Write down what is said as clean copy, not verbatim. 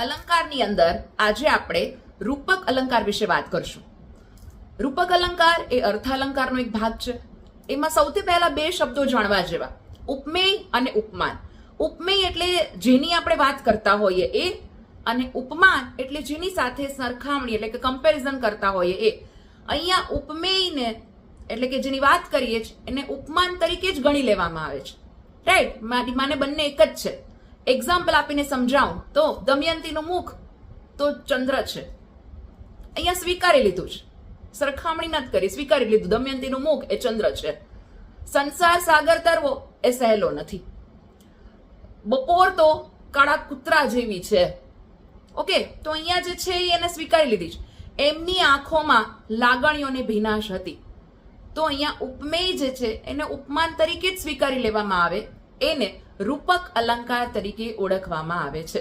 અલંકારની અંદર આજે આપણે રૂપક અલંકાર વિશે વાત કરશું. રૂપક અલંકાર એ અર્થ અલંકારનો એક ભાગ છે. એમાં સૌથી પહેલા બે શબ્દો જાણવા જેવા, ઉપમેય અને ઉપમાન. ઉપમેય એટલે જેની આપણે વાત કરતા હોઈએ એ, અને ઉપમાન એટલે જેની સાથે સરખામણી એટલે કે કમ્પેરિઝન કરતા હોઈએ એ. અહીંયા ઉપમેયને એટલે કે જેની વાત કરીએ છીએ એને ઉપમાન તરીકે જ ગણી લેવામાં આવે છે. રાઈટ, માને બંને એક જ છે. એક્ઝામ્પલ આપીને સમજાવું તો દમયંતીનું મુખ તો ચંદ્ર છે, અહીંયા સ્વીકારી લીધું છે, સરખામણી નથી કરી, સ્વીકારી લીધું દમયંતીનું મુખ એ ચંદ્ર છે. સંસાર સાગર તરવો એ સહેલો નથી. બપોર તો કાળા કૂતરા જેવી છે. ઓકે, તો અહીંયા જે છે એને સ્વીકારી લીધી છે. એમની આંખોમાં લાગણીઓની ભીનાશ હતી. તો અહીંયા ઉપમેય જે છે એને ઉપમાન તરીકે જ સ્વીકારી લેવામાં આવે, એને રૂપક અલંકાર તરીકે ઓળખવામાં આવે છે.